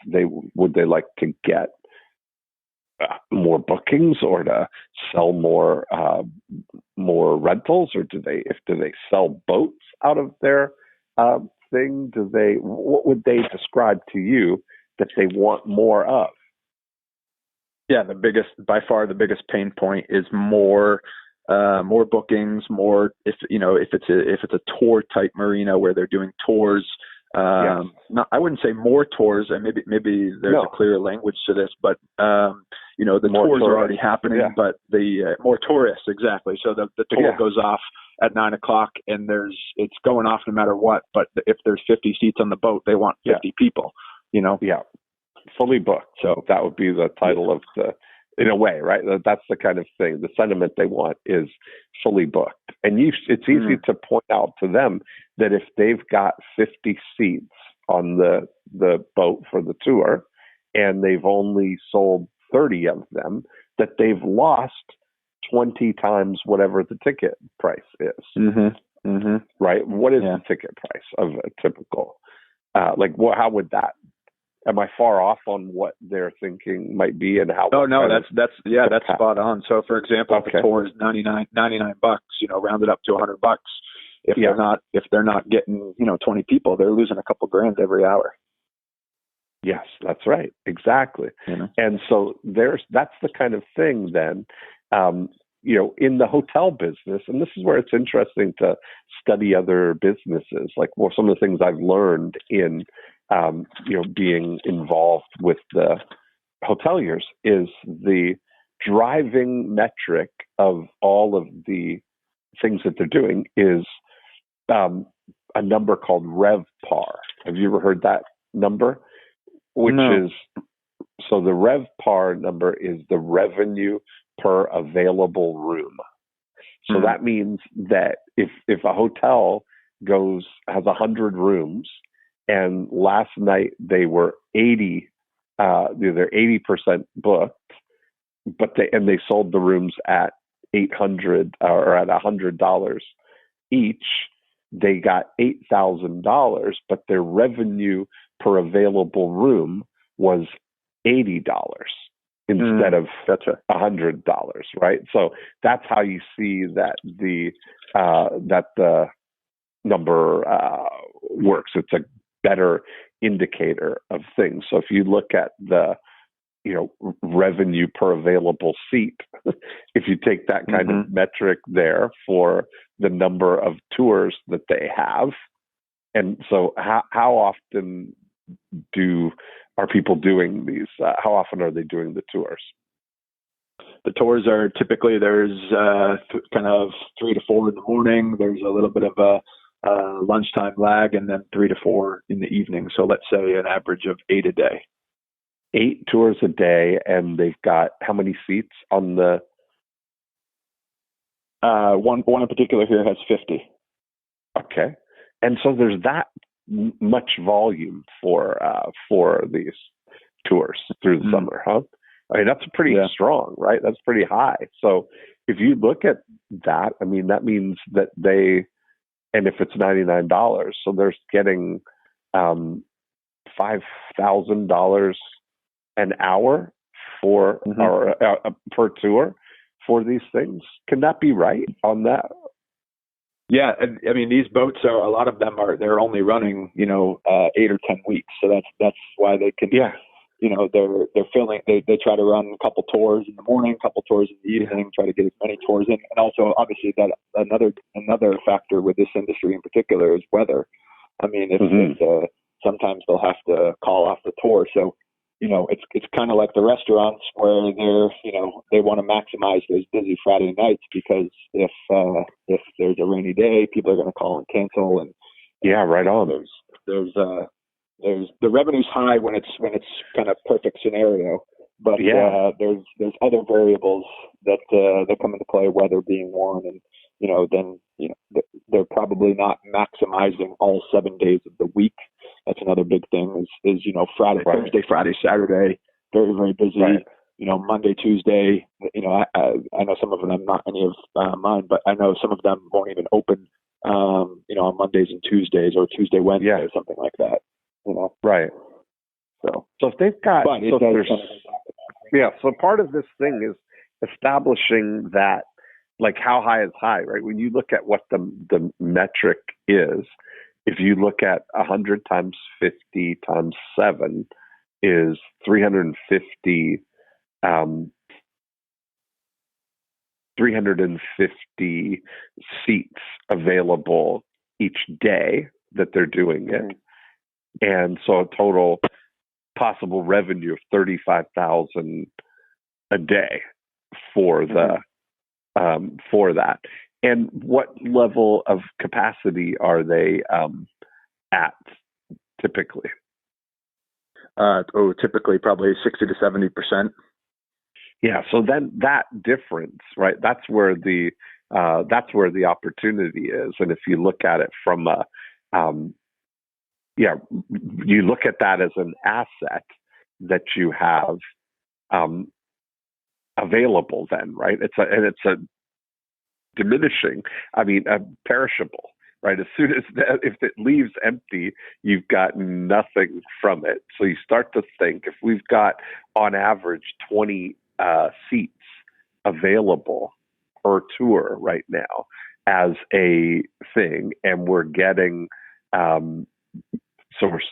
Would they like to get more bookings or to sell more rentals, or do they sell boats out of their thing? What would they describe to you that they want more of? Yeah, by far the biggest pain point is more bookings, more if it's a tour type marina where they're doing tours. I wouldn't say more tours, and maybe there's a clear language to this, but the more tours tourists are already happening, but the more tourists, exactly. So the tour goes off at 9:00 and it's going off no matter what. But if there's 50 seats on the boat, they want 50 people. Fully booked. So that would be the title of in a way, right? That's the kind of thing. The sentiment they want is fully booked. And it's easy to point out to them that if they've got 50 seats on the boat for the tour and they've only sold 30 of them, that they've lost 20 times whatever the ticket price is. Right? What is the ticket price of a typical, how would that, am I far off on what they're thinking might be and how? Oh no, that's spot on. So for example, if the tour is $99, rounded up to $100. If they're not getting 20 people, they're losing a couple grand every hour. Yes, that's right, exactly. And so that's the kind of thing then. In the hotel business, and this is where it's interesting to study other businesses. Like, some of the things I've learned in being involved with the hoteliers is the driving metric of all of the things that they're doing is a number called RevPAR. Have you ever heard that number? So the RevPAR number is the revenue per available room. So that means that if a hotel has 100 rooms, and last night they were 80% booked, but they sold the rooms at $800 or at $100 each, they got $8,000, but their revenue per available room was $80 instead of $100, right? So that's how you see that the number works. It's a better indicator of things. So if you look at the revenue per available seat, if you take that kind of metric there for the number of tours that they have, and so how often are people doing these? How often are they doing the tours? The tours are typically there's kind of 3 to 4 in the morning. There's a little bit of a lunchtime lag, and then 3 to 4 in the evening. So let's say an average of 8 a day. 8 tours a day, and they've got how many seats on the? One in particular here has 50. Okay, and so there's that much volume for these tours through the summer, huh? I mean, that's pretty strong, right? That's pretty high. So if you look at that, I mean, that means that and if it's $99, so they're getting $5,000 an hour for or per tour for these things. Can that be right on that? Yeah, I mean, these boats are, a lot of them they're only running 8 or 10 weeks, so that's why they can. Yeah. They're filling. They try to run a couple tours in the morning, a couple tours in the evening, try to get as many tours in. And also, obviously, that another factor with this industry in particular is weather. I mean, if sometimes they'll have to call off the tour. So, it's kind of like the restaurants where they want to maximize those busy Friday nights, because if there's a rainy day, people are going to call and cancel. And right on. There's the revenue's high when it's kind of perfect scenario, but there's other variables that come into play, weather being one, and they're probably not maximizing all 7 days of the week. That's another big thing is Thursday, Friday, Saturday, very, very busy. Right. Monday, Tuesday, I know some of them, not any of mine, but I know some of them won't even open, on Mondays and Tuesdays, or Tuesday, Wednesday, or something like that. Right. So if they've got, so part of this thing is establishing that, like, how high is high, right? When you look at what the metric is, if you look at 100 times 50 times 7 is 350, 350 seats available each day that they're doing it. And so a total possible revenue of $35,000 a day for for that. And what level of capacity are they at typically? Typically probably 60 to 70%. Yeah. So then that difference, right? That's where the opportunity is. And if you look at it from you look at that as an asset that you have available then, right? It's a diminishing, perishable, right? As soon as if it leaves empty, you've got nothing from it. So you start to think, if we've got on average 20 seats available per tour right now as a thing, and we're getting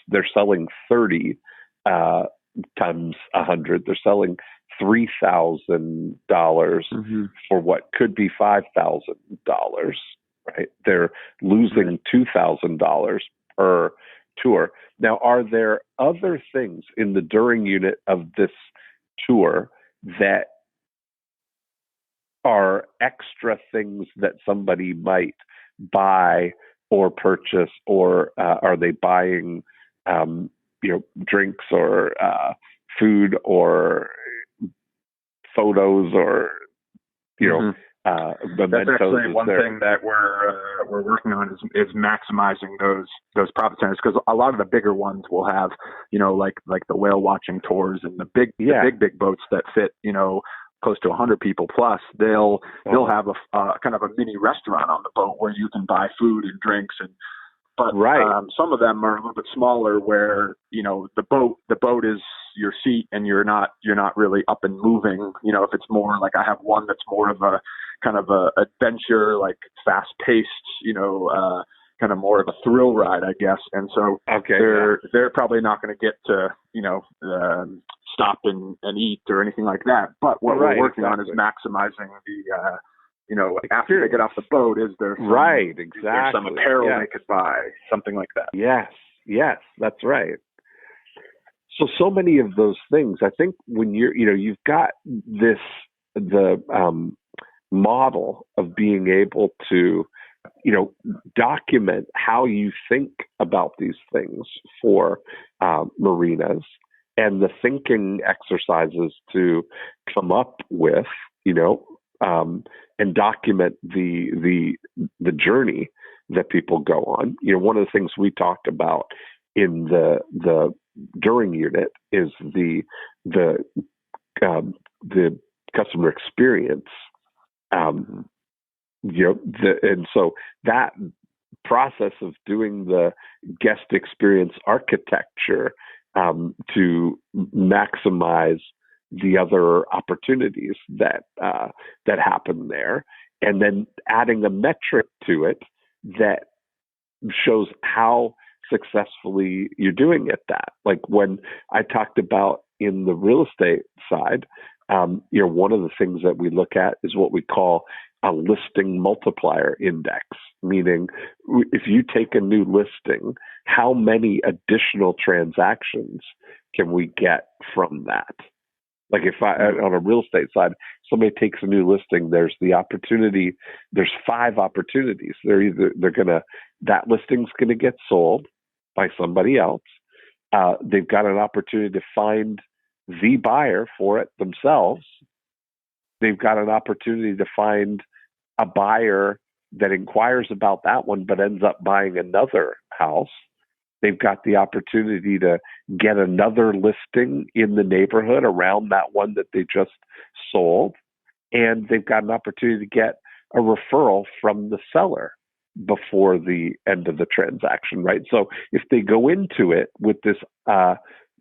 they're selling 30 times 100. They're selling $3,000 for what could be $5,000, right? They're losing $2,000 per tour. Now, are there other things in the during unit of this tour that are extra things that somebody might buy or purchase, or are they buying, drinks or food or photos or mementos? That's actually one thing that we're working on is maximizing those profit centers, because a lot of the bigger ones will have like the whale watching tours and the big boats that fit close to 100 people plus. They'll have a kind of a mini restaurant on the boat where you can buy food and drinks, but some of them are a little bit smaller, where the boat is your seat and you're not really up and moving. If it's more like, I have one that's more of a kind of a adventure, like fast paced, kind of more of a thrill ride, I guess. And so they're probably not going to get to stop and eat or anything like that. But what we're working on is maximizing the after they get off the boat, is there some apparel they could buy, something like that. Yes, that's right. So many of those things, I think, when you've got the model of being able to, document how you think about these things for marinas, and the thinking exercises to come up with, and document the journey that people go on. One of the things we talked about in the during unit is the customer experience. And so that process of doing the guest experience architecture to maximize the other opportunities that happen there, and then adding a metric to it that shows how successfully you're doing at that. Like when I talked about in the real estate side, one of the things that we look at is what we call a listing multiplier index, meaning if you take a new listing, how many additional transactions can we get from that? Like if on a real estate side, somebody takes a new listing, there's 5 opportunities. That listing's going to get sold by somebody else. They've got an opportunity to find the buyer for it themselves. They've got an opportunity to find a buyer that inquires about that one, but ends up buying another house. They've got the opportunity to get another listing in the neighborhood around that one that they just sold. And they've got an opportunity to get a referral from the seller before the end of the transaction, right? So if they go into it with this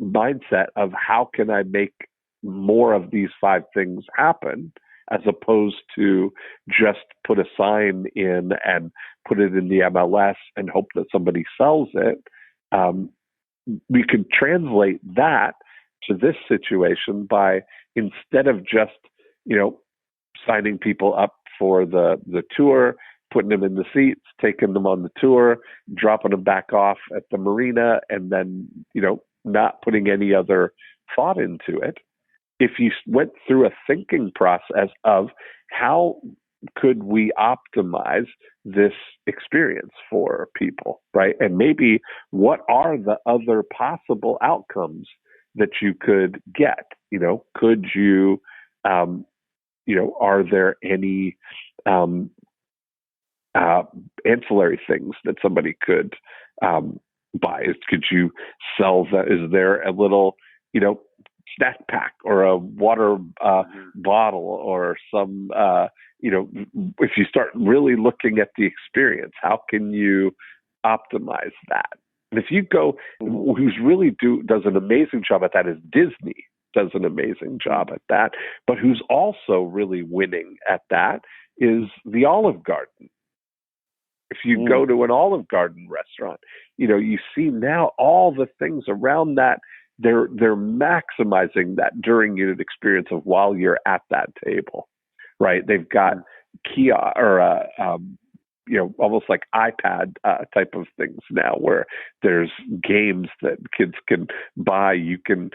mindset of how can I make more of these 5 things happen, as opposed to just put a sign in and put it in the MLS and hope that somebody sells it, we could translate that to this situation by, instead of just, signing people up for the tour, putting them in the seats, taking them on the tour, dropping them back off at the marina, and then, not putting any other thought into it. If you went through a thinking process of how could we optimize this experience for people, right? And maybe what are the other possible outcomes that you could get? Could you, are there any ancillary things that somebody could buy? Could you sell that? Is there a little, snack pack or a water bottle or some, if you start really looking at the experience, how can you optimize that? And if you go, who's really does an amazing job at that is Disney, does an amazing job at that, but who's also really winning at that is the Olive Garden. If you go to an Olive Garden restaurant, you see now all the things around that. They're maximizing that during unit experience of while you're at that table, right? They've got kiosk or almost like iPad type of things now, where there's games that kids can buy. You can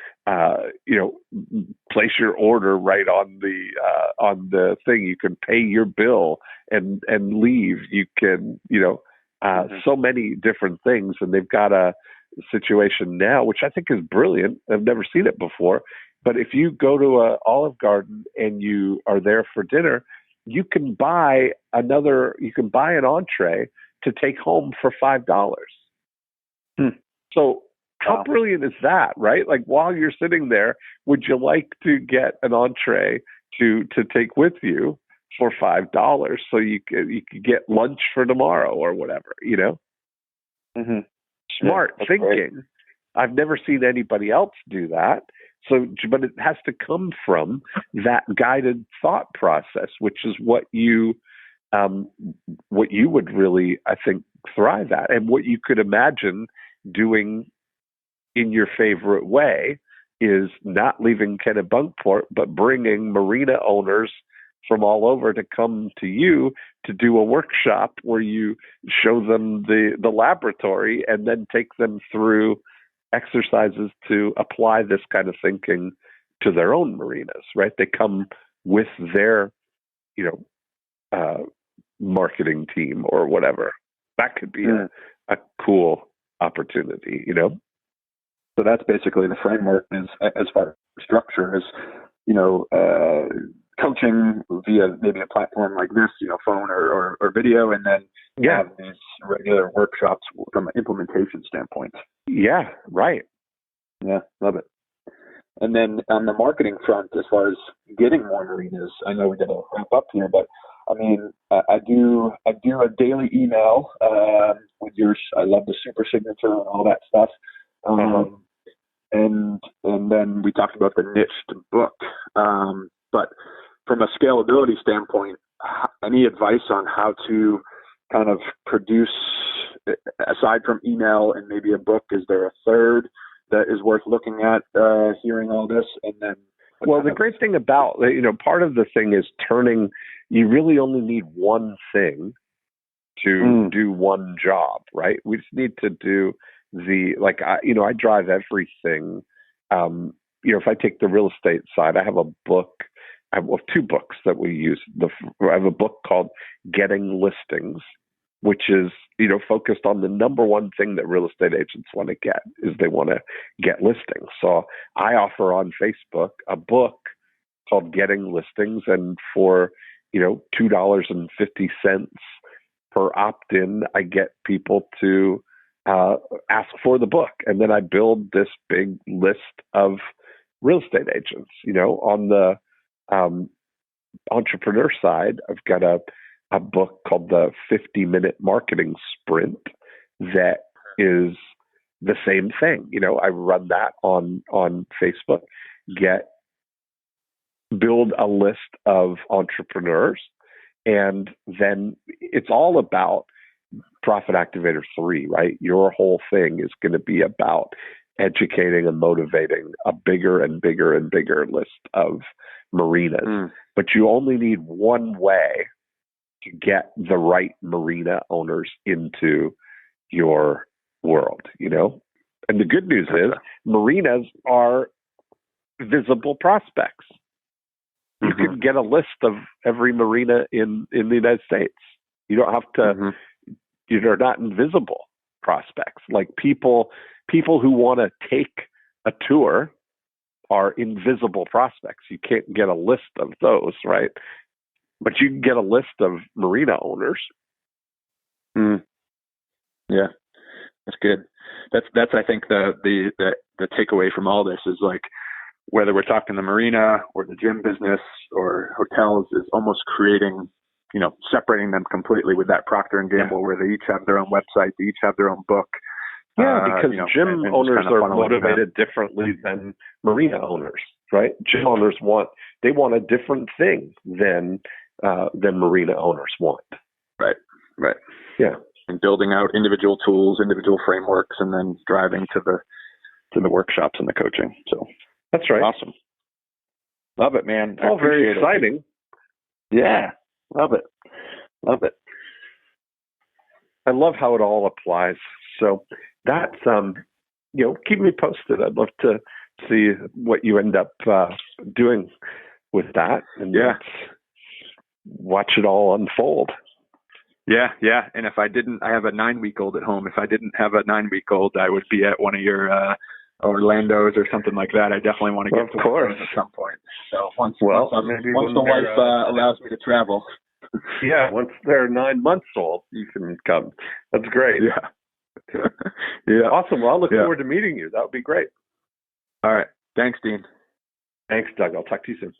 place your order right on the thing. You can pay your bill and leave. You can so many different things, and they've got a situation now, which I think is brilliant. I've never seen it before. But if you go to a Olive Garden and you are there for dinner, you can buy an entree to take home for $5. So how brilliant is that, right? Like, while you're sitting there, would you like to get an entree to take with you for $5 so you could get lunch for tomorrow or whatever, Smart thinking. Great. I've never seen anybody else do that. So, but it has to come from that guided thought process, which is what you would really, I think, thrive at, and what you could imagine doing in your favorite way is not leaving Kennebunkport, but bringing marina owners from all over to come to you to do a workshop where you show them the laboratory and then take them through exercises to apply this kind of thinking to their own marinas, right? They come with their, marketing team or whatever. That could be a cool opportunity, So that's basically the framework as far as structure is, coaching via maybe a platform like this, phone or video, and then have these regular workshops from an implementation standpoint. Yeah, right. Yeah, love it. And then on the marketing front, as far as getting more marinas, I know we got to wrap up here, but I mean, I do a daily email with yours. I love the super signature and all that stuff. And then we talked about the niched book. But from a scalability standpoint, any advice on how to kind of produce, aside from email and maybe a book, is there a third that is worth looking at, hearing all this? And then, well, the great thing about, part of the thing is you really only need one thing to do one job, right? We just need to do I drive everything. If I take the real estate side, I have a book. I have two books that we use. I have a book called Getting Listings, which is, focused on the number one thing that real estate agents want to get is they want to get listings. So I offer on Facebook a book called Getting Listings, and for, $2.50 per opt-in, I get people to ask for the book. And then I build this big list of real estate agents. On the entrepreneur side, I've got a book called the 50-Minute Marketing Sprint that is the same thing. I run that on Facebook, build a list of entrepreneurs, and then it's all about Profit Activator 3, right? Your whole thing is going to be about educating and motivating a bigger and bigger and bigger list of marinas. But you only need one way to get the right marina owners into your world, And the good news is marinas are visible prospects. You can get a list of every marina in the United States. You don't have to, you're not invisible prospects. Like people who want to take a tour are invisible prospects. You can't get a list of those, right? But you can get a list of marina owners. Yeah, that's good. That's I think the takeaway from all this is, like, whether we're talking the marina or the gym business or hotels, is almost creating, separating them completely with that Procter and Gamble, where they each have their own website, they each have their own book. Yeah, because gym owners are motivated differently than marina owners, right? Gym owners want a different thing than marina owners want. Right. Yeah. And building out individual tools, individual frameworks, and then driving to the workshops and the coaching. So that's right. Awesome. Love it, man. All very exciting. Yeah. Love it. I love how it all applies. So that's, keep me posted. I'd love to see what you end up doing with that, and watch it all unfold. Yeah. And if I have a 9-week-old at home. If I didn't have a 9-week-old, I would be at one of your Orlando's or something like that. I definitely want to get to one at some point. So once the wife allows me to travel. Yeah, once they're 9 months old, you can come. That's great. Yeah. Awesome. Well, I look forward to meeting you. That would be great. All right. Thanks, Dean. Thanks, Doug. I'll talk to you soon.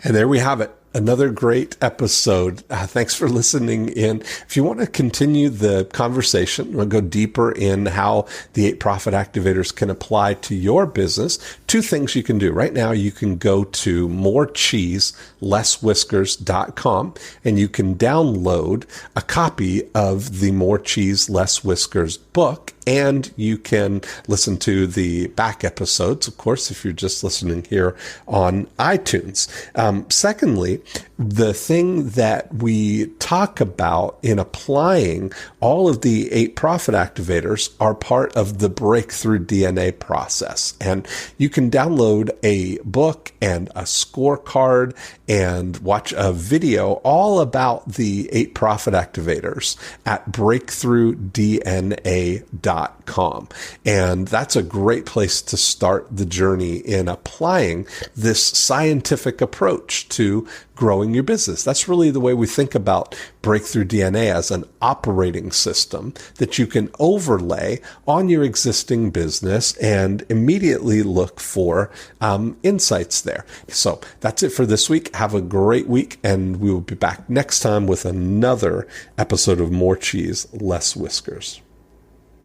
And there we have it. Another great episode. Thanks for listening in. If you want to continue the conversation, we'll go deeper in how the 8 Profit Activators can apply to your business. 2 things you can do. Right now, you can go to morecheeselesswhiskers.com and you can download a copy of the More Cheese Less Whiskers book, and you can listen to the back episodes, of course, if you're just listening here on iTunes. Secondly, the thing that we talk about in applying all of the 8 Profit Activators are part of the Breakthrough DNA process. And you can download a book and a scorecard and watch a video all about the 8 Profit Activators at breakthroughdna.com. breakthroughDNA.com. And that's a great place to start the journey in applying this scientific approach to growing your business. That's really the way we think about Breakthrough DNA as an operating system that you can overlay on your existing business and immediately look for insights there. So that's it for this week. Have a great week, and we will be back next time with another episode of More Cheese, Less Whiskers.